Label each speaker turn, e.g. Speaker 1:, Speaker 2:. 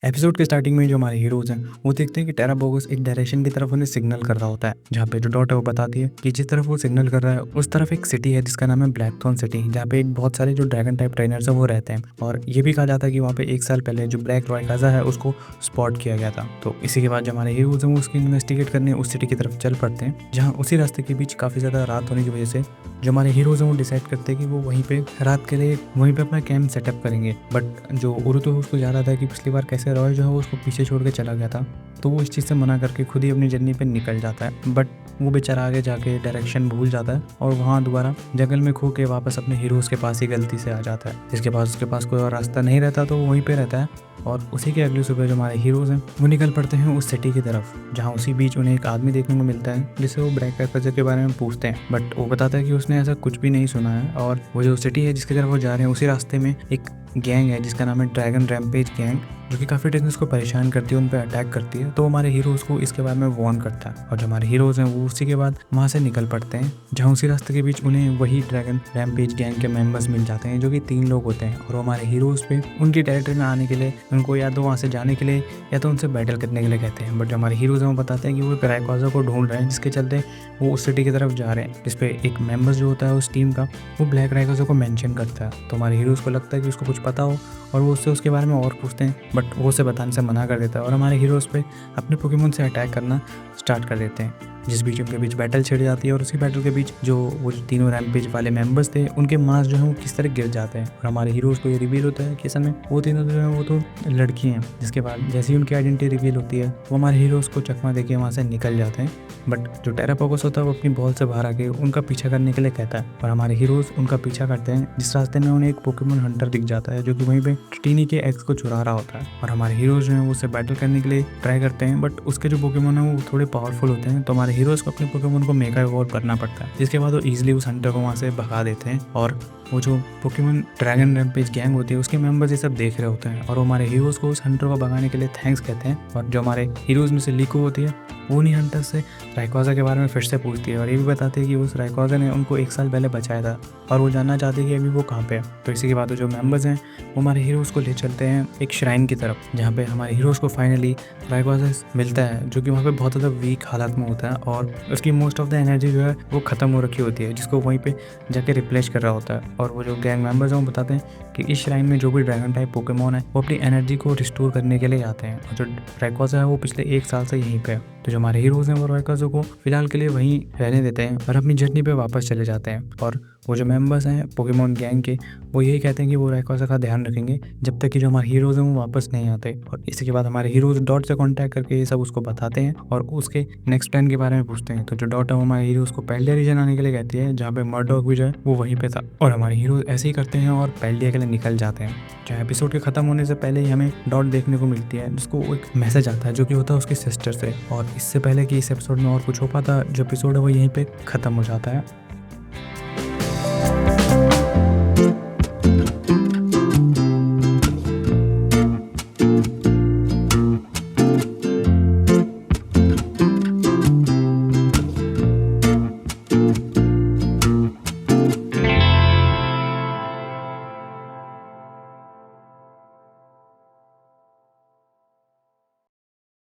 Speaker 1: Episode के starting में जो हमारे हीरोज हैं वो देखते हैं कि टेराबोगस एक डायरेक्शन की तरफ उन्हें सिग्नल कर रहा होता है, जहाँ पे जो डॉट है वो बताती है कि जिस तरफ वो सिग्नल कर रहा है उस तरफ एक सिटी है जिसका नाम है ब्लैकथॉर्न सिटी, जहाँ पे बहुत सारे जो ड्रैगन टाइप ट्रेनर्स हैं वो रहते हैं। और ये भी कहा जाता है कि वहाँ पे 1 साल पहले जो ब्लैक रायकाजा है उसको स्पॉट किया गया था। तो इसी के बाद जो हमारे हीरोज हैं वो उसकी इन्वेस्टिगेट करने उस सिटी की तरफ चल पड़ते हैं, जहाँ उसी रास्ते के बीच काफ़ी ज़्यादा रात होने की वजह से जो हमारे हीरोज हैं वो डिसाइड करते हैं कि वो वहीं पे रात के लिए वहीं पे अपना कैंप सेटअप करेंगे। बट जो उरुतो है उसको याद आता है कि पिछली बार कैसे रॉय जो है वो उसको पीछे छोड़ के चला गया था, तो वो इस चीज़ से मना करके खुद ही अपनी जर्नी पे निकल जाता है। बट वो बेचारा आगे जाके डायरेक्शन भूल जाता है और वहाँ दोबारा जंगल में खो के वापस अपने हीरोज़ के पास ही गलती से आ जाता है, जिसके पास उसके पास कोई और रास्ता नहीं रहता तो वो वहीं पे रहता है। और उसी के अगली सुबह जो हमारे हीरोज़ हैं वो निकल पड़ते हैं उस सिटी की तरफ, जहाँ उसी बीच उन्हें एक आदमी देखने को मिलता है जिसे वो ब्लैक रायकाजा के बारे में पूछते हैं। बट वो बताता है कि उसने ऐसा कुछ भी नहीं सुना है, और वो जो सिटी है जिसकी तरफ वो जा रहे हैं उसी रास्ते में एक गैंग है जिसका नाम है ड्रैगन रैम्पेज गैंग, जो कि काफ़ी टेक्निक्स को परेशान करती है, उन पर अटैक करती है। तो हमारे हीरोज़ को इसके बारे में वार्न करता है और जो हमारे हीरोज़ हैं वो उसी के बाद वहाँ से निकल पड़ते हैं, जहाँ उसी रास्ते के बीच उन्हें वही ड्रैगन रैम्पेज गैंग के मेंबर्स मिल जाते हैं, जो कि 3 लोग होते हैं। और वो हमारे हीरोज़ पे उनकी टेरिटरी में आने के लिए उनको या तो वहाँ से जाने के लिए या तो उनसे बैटल करने के लिए कहते हैं। बट जो हमारे हीरोज़ हैं वो बताते हैं कि वो एक रायकाजा को ढूंढ रहे हैं, जिसके चलते वो उस सिटी की तरफ जा रहे हैं, जिसपे एक मेंबर्स जो होता है उस टीम का वो ब्लैक रायकाजा को मेंशन करता है। तो हमारे हीरोज़ को लगता है कि उसको कुछ पता हो और वो उससे उसके बारे में और पूछते हैं, बट वो उसे बताने से मना कर देता है और हमारे हीरोज़ पे अपने पोकेमोन से अटैक करना स्टार्ट कर देते हैं, जिस बीच उनके बीच बैटल छिड़ जाती है। और उसी बैटल के बीच वो जो तीनों रैम्पेज वाले मेंबर्स थे उनके मांस जो है वो किस तरह गिर जाते हैं, और हमारे हीरोज़ को ये रिवील होता है कि असल में वो तीनों जो है वो तो लड़की हैं। जिसके बाद जैसे ही उनकी आइडेंटिटी रिवील होती है वो हमारे हीरोज़ को चकमा देके वहाँ से निकल जाते हैं। बट जो टेराबोगस होता है वो अपनी बॉल से बाहर आके उनका पीछा करने के लिए कहता है, और हमारे हीरोज़ उनका पीछा करते हैं, जिस रास्ते में उन्हें एक पोकेमोन हंटर दिख जाता है जो कि वहीं पे टीनी के एक्स को चुरा रहा होता है। और हमारे हीरोज़ जो हैं वो उससे बैटल करने के लिए ट्राई करते हैं, बट उसके जो पोकेमोन हैं वो थोड़े पावरफुल होते हैं, तो हमारे हीरोज़ को अपने पोकेमोन को मेगा इवॉल्व करना पड़ता है, जिसके बाद वो ईजिली उस हंटर को वहाँ से भगा देते हैं। और वो जो पोकेमोन ड्रैगन रैम्पेज गैंग होती है उसके मेंबर्स ये सब देख रहे होते हैं और वो हमारे हीरोज़ को उस हंटर को भगाने के लिए थैंक्स कहते हैं। और जो हमारे हीरोज़ में से लीको होती है वो उन्हीं हंटर से रायकाजा के बारे में फिर से पूछती है और ये भी बताती है कि उस रायकाजा ने उनको 1 साल पहले बचाया था और वो जानना चाहते हैं कि अभी वो कहाँ पे है। तो इसी के बाद जो मेंबर्स हैं वो हमारे हीरोज़ को ले चलते हैं एक श्राइन की तरफ, जहाँ पे हमारे हीरोज़ को फाइनली रायकाजा मिलता है, जो कि वहाँ पे बहुत ज़्यादा वीक हालत में होता है और उसकी मोस्ट ऑफ द एनर्जी जो है वो ख़त्म हो रखी होती है, जिसको वहीं पे जाके रिप्लेस कर रहा होता है। और वो जो गैंग मेंबर्स हैं वो बताते हैं कि इस श्राइन में जो भी ड्रैगन टाइप पोकेमोन है वो अपनी एनर्जी को रिस्टोर करने के लिए आते हैं, और जो रायकाजा है वो पिछले 1 साल से यहीं पे है। तो जो हमारे हीरोज़ हैं वो रायकाजा को फिलहाल के लिए वहीं रहने देते हैं और अपनी जर्नी पे वापस चले जाते हैं। और वो जो मेंबर्स हैं पोकेमोन गैंग के वो यही कहते हैं कि वो रायकाजा का ध्यान रखेंगे जब तक कि जो हमारे हीरोज़ हैं वो वापस नहीं आते। और इसी के बाद हमारे हीरोज़ डॉट से कांटेक्ट करके ये सब उसको बताते हैं और उसके नेक्स्ट प्लान के बारे में पूछते हैं। तो जो डॉट है वो हमारे हीरोज़ को पेल्डिया रीजन आने के लिए कहती है, जहाँ पे मर्डॉक भी जो है वो वहीं पे था, और हमारे हीरोज़ ऐसे ही करते हैं और पेल्डिया के लिए निकल जाते हैं। जहाँ एपिसोड के ख़त्म होने से पहले ही हमें डॉट देखने को मिलती है, जिसको एक मैसेज आता है जो कि होता है उसकी सिस्टर से। और इससे पहले कि इस एपिसोड में और कुछ हो पाता, जो एपिसोड है वो यहीं पे ख़त्म हो जाता है।